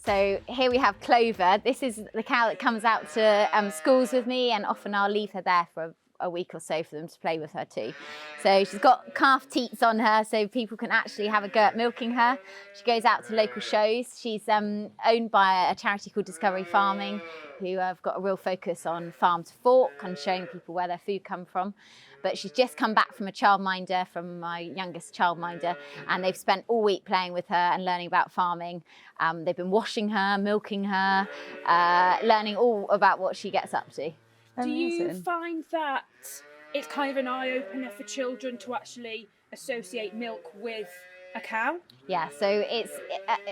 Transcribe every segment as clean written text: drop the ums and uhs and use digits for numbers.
So here we have Clover. This is the cow that comes out to schools with me, and often I'll leave her there for a week or so for them to play with her too. So she's got calf teats on her so people can actually have a go at milking her. She goes out to local shows. She's owned by a charity called Discovery Farming, who have got a real focus on farm to fork and showing people where their food come from. But she's just come back from a childminder, from my youngest childminder, and they've spent all week playing with her and learning about farming. They've been washing her, milking her, learning all about what she gets up to. Do you find that it's kind of an eye-opener for children to actually associate milk with a cow? Yeah, so it's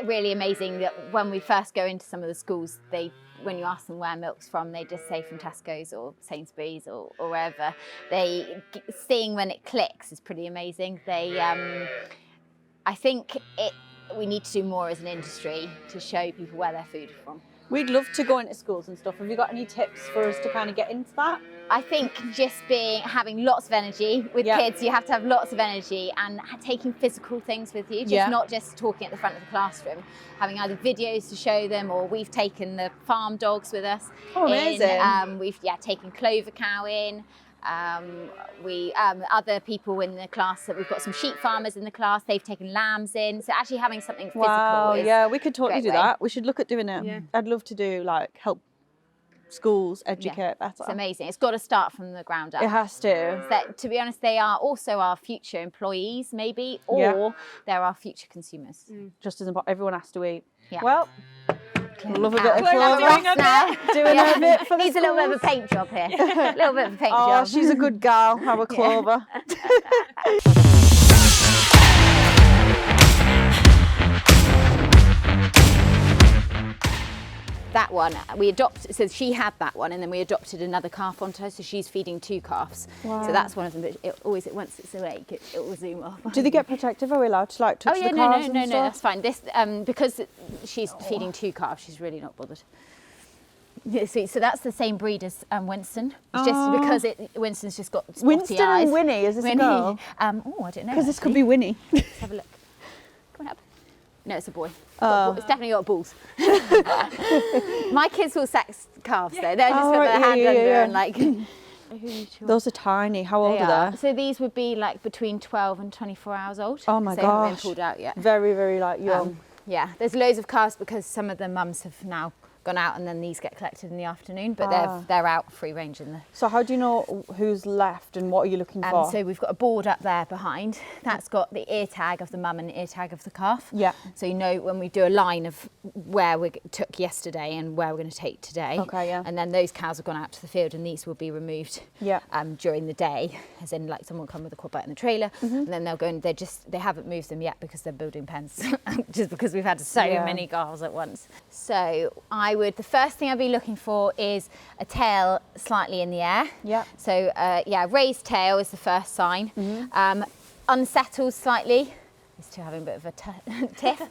really amazing that when we first go into some of the schools, when you ask them where milk's from, they just say from Tesco's or Sainsbury's or wherever. Seeing when it clicks is pretty amazing. I think we need to do more as an industry to show people where their food is from. We'd love to go into schools and stuff. Have you got any tips for us to kind of get into that? I think just having lots of energy with kids. You have to have lots of energy and taking physical things with you, not just talking at the front of the classroom. Having either videos to show them, or we've taken the farm dogs with us. Oh, amazing. We've taken Clover cow in. Other people in the class, that we've got some sheep farmers in the class, they've taken lambs in, so actually having something physical. Wow, yeah, we could totally do way. that. We should look at doing it. Yeah. I'd love to do help schools educate better. It's amazing. It's got to start from the ground up. It has to. So, to be honest, they are also our future employees, maybe, or they're our future consumers. Just as important, everyone has to eat. Yeah. Well, love a bit of Clover Clover. Doing a bit for the Needs a little bit of a paint job here. A little bit of a paint job. Oh, she's a good gal, our Clover. That one, we adopted, so she had that one, and then we adopted another calf onto her, so she's feeding 2 calves. Wow. So that's one of them, but once it's awake, it will zoom off. Do they get protective? Are we allowed to touch the calves? No, that's fine. This, because she's feeding 2 calves, she's really not bothered. Yeah, so that's the same breed as Winston. It's just because Winston's just got spotty Winston eyes. And Winnie, is this a girl? I don't know. Because this could be Winnie. Let's have a look. Come on up. No, it's a boy. It's definitely got balls. My kids will sex calves though. They'll just put their hand under and Those are tiny. How old are they? So these would be between 12 and 24 hours old. Oh my gosh. They haven't been pulled out yet. Very, very young. Yeah, there's loads of calves because some of the mums have now gone out, and then these get collected in the afternoon, but they're out free range in the... So how do you know who's left and what are you looking for? So we've got a board up there behind that's got the ear tag of the mum and the ear tag of the calf. Yeah. So you know when we do a line of where we took yesterday and where we're going to take today. Okay, yeah. And then those cows have gone out to the field, and these will be removed during the day, as in someone will come with a quad bike in the trailer, and then they'll go and they haven't moved them yet because they're building pens, just because we've had so many calves at once. So the first thing I'd be looking for is a tail slightly in the air. Yeah. So raised tail is the first sign. Unsettled slightly. These two having a bit of a tiff.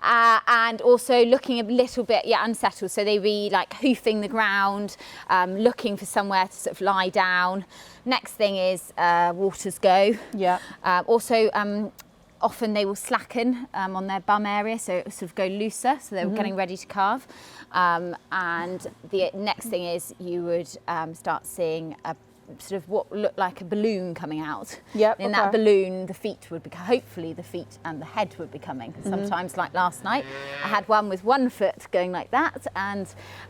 And also looking a little bit, unsettled. So they'd be hoofing the ground, looking for somewhere to sort of lie down. Next thing is waters go. Yeah. Often they will slacken on their bum area, so it will sort of go looser, so they're getting ready to calve. And the next thing is you would start seeing a sort of what looked like a balloon coming out. Yep. In that balloon, the feet would be, hopefully the feet and the head would be coming. Sometimes, like last night, I had one with one foot going like that and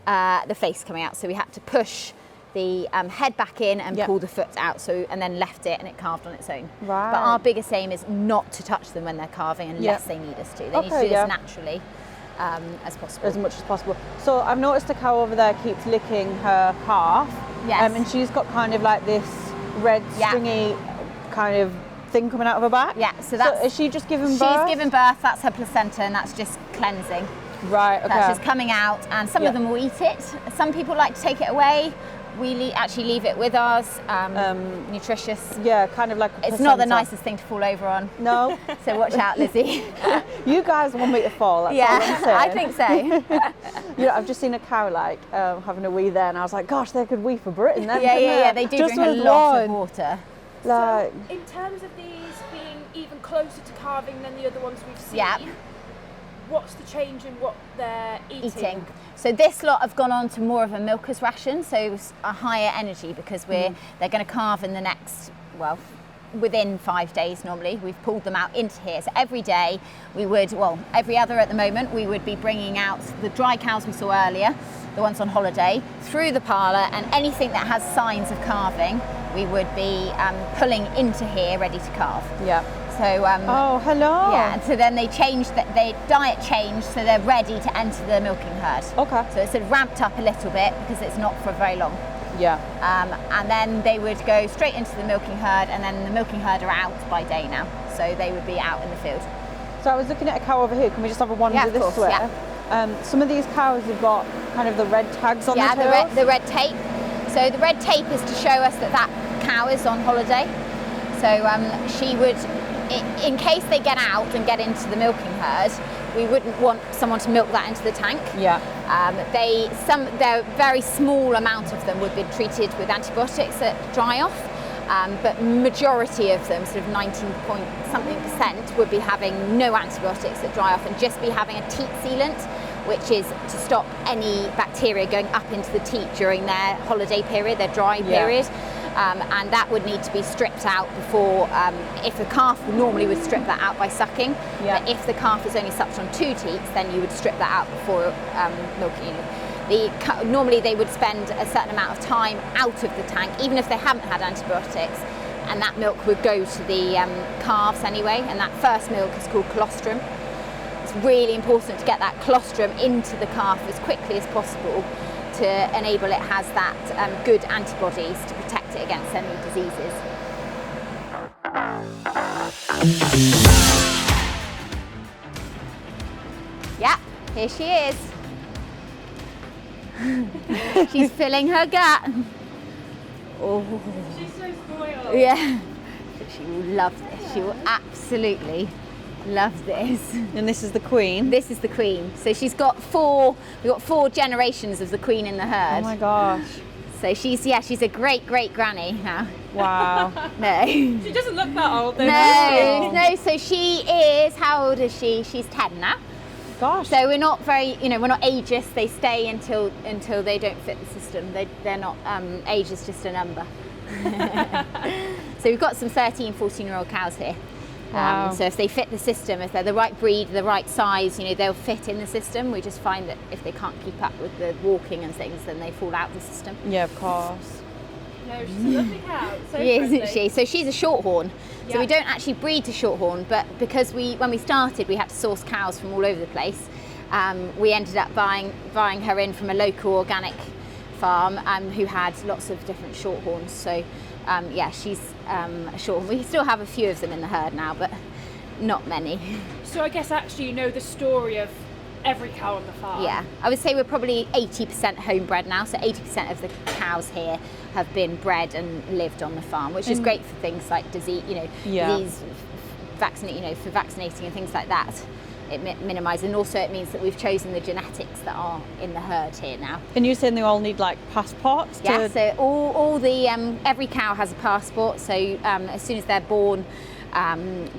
the face coming out, so we had to push the head back in and pull the foot out, and then left it and it calved on its own. Right. But our biggest aim is not to touch them when they're calving unless they need us to. They need to do this naturally as possible. As much as possible. So I've noticed the cow over there keeps licking her calf. Yes. And she's got kind of this red stringy kind of thing coming out of her back. Yeah. So is she just giving birth? She's giving birth, that's her placenta, and that's just cleansing. Right, okay. That's just coming out, and some of them will eat it. Some people like to take it away. actually leave it with ours, nutritious. Yeah, kind of like a It's not the nicest thing to fall over on. No. So watch out, Lizzie. You guys want me to fall, that's all I'm saying. I think so. I've just seen a cow having a wee there, and I was like, gosh, they could wee for Britain then. Yeah, they do just drink a lot of water. So in terms of these being even closer to calving than the other ones we've seen, what's the change in what they're eating? So this lot have gone on to more of a milker's ration, so a higher energy, because they're going to calve in the next, within 5 days normally. We've pulled them out into here. So every day we would, every other at the moment, we would be bringing out the dry cows we saw earlier, the ones on holiday, through the parlour, and anything that has signs of calving, we would be pulling into here ready to calve. Yeah. So, oh, hello. Yeah, and so then they changed, their diet changed, so they're ready to enter the milking herd. Okay. So it's sort of ramped up a little bit because it's not for very long. Yeah. And then they would go straight into the milking herd, and then the milking herd are out by day now. So they would be out in the field. So I was looking at a cow over here. Can we just have a wander this way? Yeah. Some of these cows have got kind of the red tags on their tails. Yeah, the red tape. So the red tape is to show us that cow is on holiday. So she would, in case they get out and get into the milking herd, we wouldn't want someone to milk that into the tank. Yeah. They're very small amount of them would be treated with antibiotics at dry off, but majority of them, sort of 19-point-something%, would be having no antibiotics at dry off and just be having a teat sealant, which is to stop any bacteria going up into the teat during their holiday period, their dry period. And that would need to be stripped out before, if a calf normally would strip that out by sucking, but if the calf is only sucked on 2 teats, then you would strip that out before milking. Normally they would spend a certain amount of time out of the tank, even if they haven't had antibiotics, and that milk would go to the calves anyway, and that first milk is called colostrum. It's really important to get that colostrum into the calf as quickly as possible to enable it has that good antibodies to protect it against any diseases. Yeah, here she is. She's filling her gut. Oh. She's so spoiled. Yeah. She will love this. She will absolutely love this. And this is the queen? This is the queen. So we've got 4 generations of the queen in the herd. Oh my gosh. So she's a great granny now. Wow. No. She doesn't look that old though. No, so she is, how old is she? She's 10 now. Gosh. So we're not very, we're not ageist. They stay until they don't fit the system. They're not, age is just a number. So we've got some 13, 14-year-old cows here. Wow. So if they fit the system, if they're the right breed, the right size, they'll fit in the system. We just find that if they can't keep up with the walking and things, then they fall out of the system. Yeah, of course. No, she's a lovely cow. So isn't she? So she's a shorthorn. Yeah. So we don't actually breed to shorthorn, but because when we started, we had to source cows from all over the place. We ended up buying her in from a local organic farm who had lots of different shorthorns. So she's a shorthorn. We still have a few of them in the herd now, but not many. So I guess actually you know the story of every cow on the farm. Yeah, I would say we're probably 80% homebred now. So 80% of the cows here have been bred and lived on the farm, which is great for things like disease, disease for vaccinating and things like that. It minimises, and also it means that we've chosen the genetics that are in the herd here now. And you're saying they all need like passports? Yeah, so all the every cow has a passport. So as soon as they're born,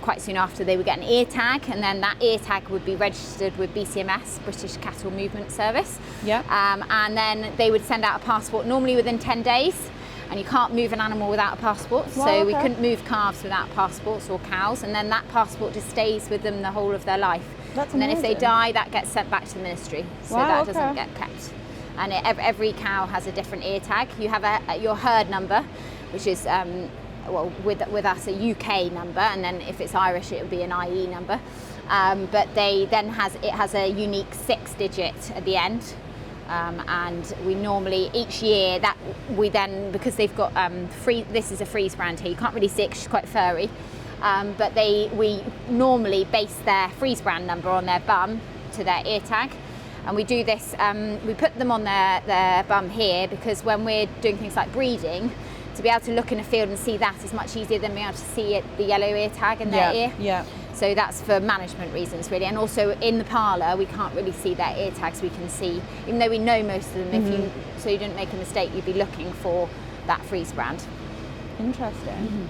quite soon after, they would get an ear tag, and then that ear tag would be registered with BCMS, British Cattle Movement Service. Yeah. And then they would send out a passport normally within 10 days. And you can't move an animal without a passport, so we couldn't move calves without passports or cows, and then that passport just stays with them the whole of their life. That's and then amazing. if they die, that gets sent back to the ministry, so that doesn't get kept. And every cow has a different ear tag. You have your herd number, which is with us a UK number, and then if it's Irish, it would be an IE number. But it has a unique 6-digit at the end. And we normally each year that we then, because they've got this is a freeze brand here, you can't really see it 'cause she's quite furry, but we normally base their freeze brand number on their bum to their ear tag, And we do this, we put them on their bum here because when we're doing things like breeding, to be able to look in a field and see that is much easier than being able to see the yellow ear tag in their ear. Yeah. So that's for management reasons really. And also in the parlour, we can't really see their ear tags. We can see, even though we know most of them, so you didn't make a mistake, you'd be looking for that Fries brand. Interesting.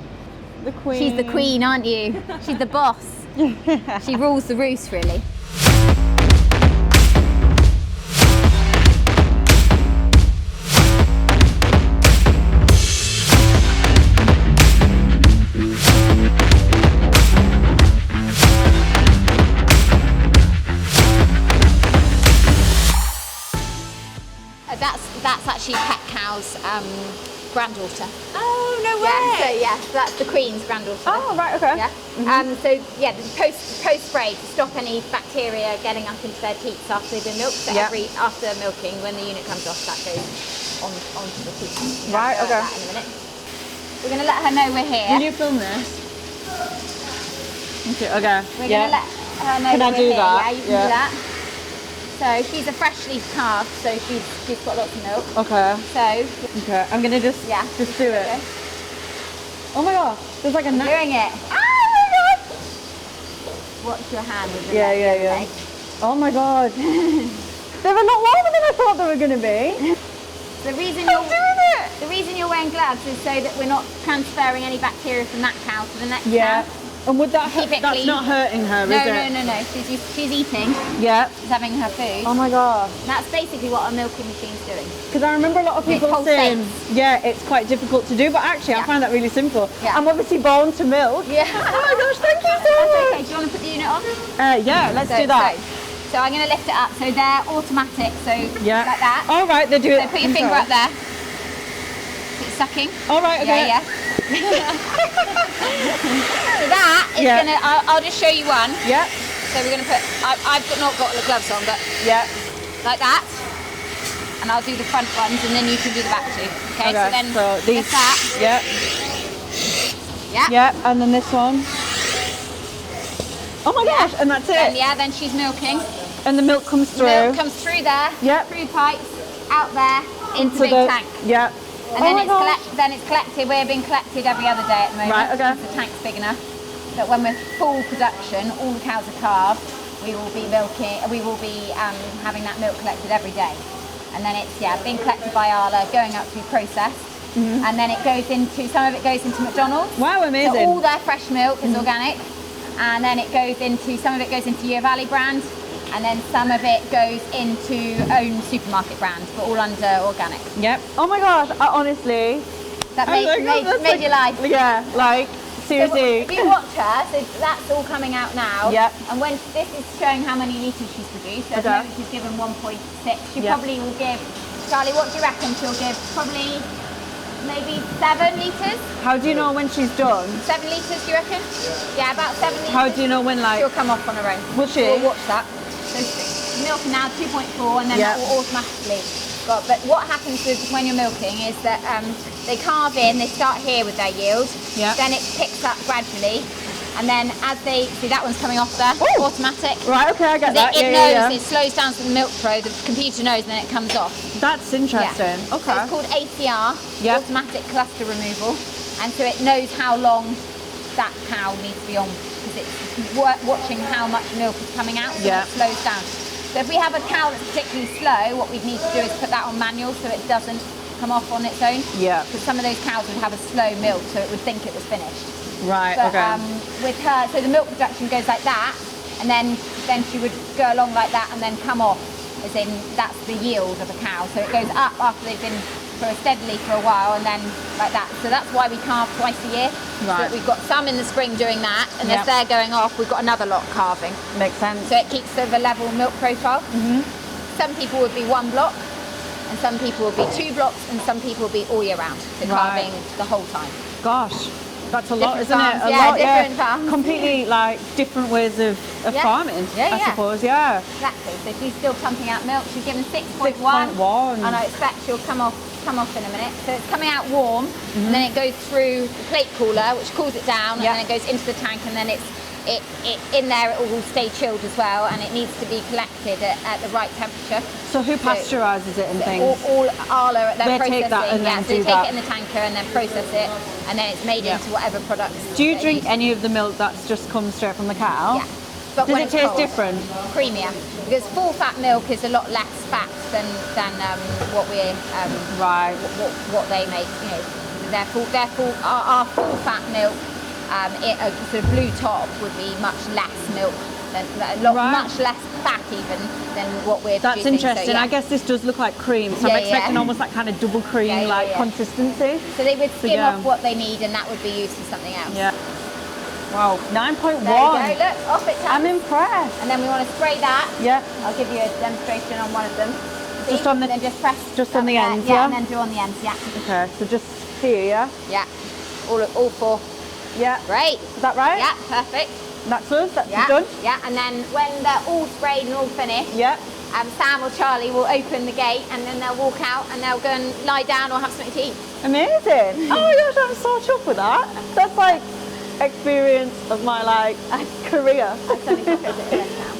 The queen. She's the queen, aren't you? She's the boss. She rules the roost really. That's actually Pet Cow's granddaughter. Oh, no way! Yeah, so that's the Queen's granddaughter. Oh, right, okay. Yeah. So yeah, the post spray to stop any bacteria getting up into their teats after they've been milked. So after milking, when the unit comes off, that goes onto the teats. Right, okay. That in a minute. We're going to let her know we're here. Can you film this? Okay. We're going to let her know Can I do here. that? Yeah, you can do that. So she's a freshly calved, so she's got lots of milk. Okay. So I'm gonna just do it. Okay. Oh my god, there's like a neck. Doing it. Oh my god! Watch your hand with the leg. Oh my god. They were not warmer than I thought they were gonna be. The reason you're wearing gloves is so that we're not transferring any bacteria from that cow to the next cow. And would that hurt? That's clean. not hurting her, is it? No. She's eating. Yeah. She's having her food. Oh my god. And that's basically what our milking machine's doing. Because I remember a lot of people saying, it's quite difficult to do, but actually I find that really simple. Yeah. I'm obviously born to milk. Yeah. Oh my gosh, thank you so much. Okay, do you want to put the unit on? Yeah, let's do that. So I'm going to lift it up. So they're automatic, so like that. All right, they do it. So put your finger up there. It's sucking. All right, okay. Yeah. So that is gonna. I'll just show you one. Yeah. So we're gonna put. I've not got the gloves on, but like that. And I'll do the front ones, and then you can do the back two. Okay. So then these. That. Yeah. And then this one. Oh my gosh! And that's it. Then she's milking. And the milk comes through. Milk comes through there. Through pipes, out there, into the big tank. Yeah. And then it's collected. We're being collected every other day at the moment. Right, okay. The tank's big enough that when we're full production, all the cows are calved. We will be milking. We will be having that milk collected every day. And then it's being collected by Arla, going up to be processed, and then it goes into some of it goes into McDonald's. Wow, amazing! So all their fresh milk is organic, and then some of it goes into Year Valley brand. And then some of it goes into own supermarket brand, but all under organic. Yep. Oh my gosh, honestly. That made your life. Yeah, like, seriously. So if you watch her, so that's all coming out now. Yep. And when this is showing how many litres she's produced, so at the moment she's given 1.6. She probably will give, Charlie, what do you reckon? She'll give probably maybe 7 litres. How do you know when she's done? 7 litres, do you reckon? Yeah, about 7 litres. How do you know when, like... She'll come off on her own. Will she? We'll watch that. So milk now 2.4, and then that will automatically go. But what happens when you're milking is that they calve in, they start here with their yield, then it picks up gradually, and then as they, see that one's coming off there, automatic. Right, okay, I get that. It knows, it slows down to the milk throw, the computer knows, and then it comes off. That's interesting. Okay. So it's called ACR, automatic cluster removal, and so it knows how long that cow needs to be on, because it's watching how much milk is coming out, so it slows down. So if we have a cow that's particularly slow, what we'd need to do is put that on manual so it doesn't come off on its own. Yeah. Because some of those cows would have a slow milk, so it would think it was finished. Right, but, okay. With her, so the milk production goes like that, and then she would go along like that and then come off, as in that's the yield of a cow. So it goes up after they've been steadily for a while, and then like that. So that's why we calve twice a year. Right. So we've got some in the spring doing that, and as they're going off, we've got another lot calving. Makes sense. So it keeps sort of a level milk profile. Some people would be 1 block, and some people would be 2 blocks, and some people would be all year round. So calving the whole time. Gosh. That's a lot, Different isn't farms. it? A lot, different farms. Completely like different ways of farming, I suppose, Exactly. So she's still pumping out milk. She's given 6.1. And I expect she'll come off in a minute. So it's coming out warm, and then it goes through the plate cooler, which cools it down, and then it goes into the tank, and then it's in there it will stay chilled as well, and it needs to be collected at the right temperature. So who pasteurises it and things? All Arla, they take that and then so do they take it in the tanker and then process it, and then it's made into whatever products. Do you drink any of the milk that's just comes straight from the cow? Yeah. But does it taste different? Creamier, because full fat milk is a lot less fat than what we what they make. You know, our full fat milk, a sort of blue top would be much less milk, much less fat even than what we're That's producing. interesting. So, I guess this does look like cream, so I'm expecting almost that kind of double cream consistency. So they would skim off what they need, and that would be used for something else. Yeah. Wow, 9.1. There you go, look, off it comes. I'm impressed. And then we want to spray that. Yeah. I'll give you a demonstration on one of them. See? Just on the, and then just press on the ends, yeah? And then do on the ends, yeah. Okay, so just here, yeah? Yeah, all four. Yeah. Great. Is that right? Yeah, perfect. That's us, that's done? Yeah, and then when they're all sprayed and all finished, Sam or Charlie will open the gate, and then they'll walk out and they'll go and lie down or have something to eat. Amazing. Oh my gosh, I'm so chuffed with that. That's like experience of my career.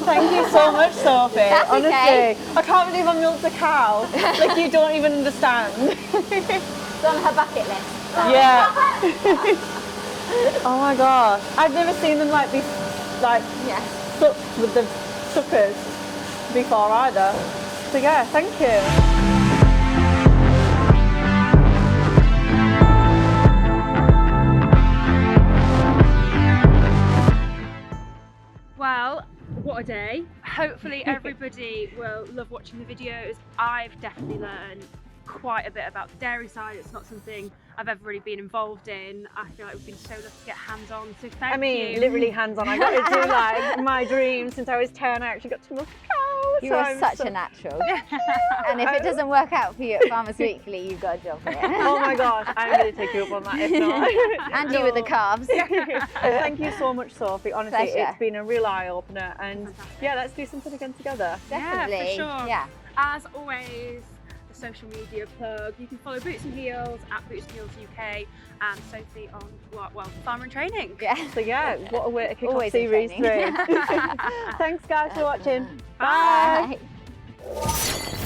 Thank you so much, Sophie. That's honestly, okay. I can't believe I milked a cow. Like, you don't even understand. It's on her bucket list. Yeah. Oh my gosh, I've never seen them be sucked with the suckers before either. So yeah, thank you. Well, what a day. Hopefully everybody will love watching the videos. I've definitely learned quite a bit about the dairy side. It's not something I've ever really been involved in. I feel like we've been so lucky to get hands-on, so thank you. Literally hands-on. I got to do my dream since I was 10. I actually got to milk a cow. You are such a natural. And if it doesn't work out for you at Farmers Weekly, you've got a job for it. Oh my gosh, I'm going to take you up on that if not. And you with the calves. Thank you so much, Sophie. Honestly, Pleasure. It's been a real eye-opener, and yeah, let's do something again together. Definitely. Yeah, for sure. Yeah. As always, the social media plug. You can follow Boots and Heels at Boots and Heels UK, and Sophie on Farmer and Training. Yeah. So yeah, what a way to kick off Always series in 3. Thanks guys for watching. Bye. Bye.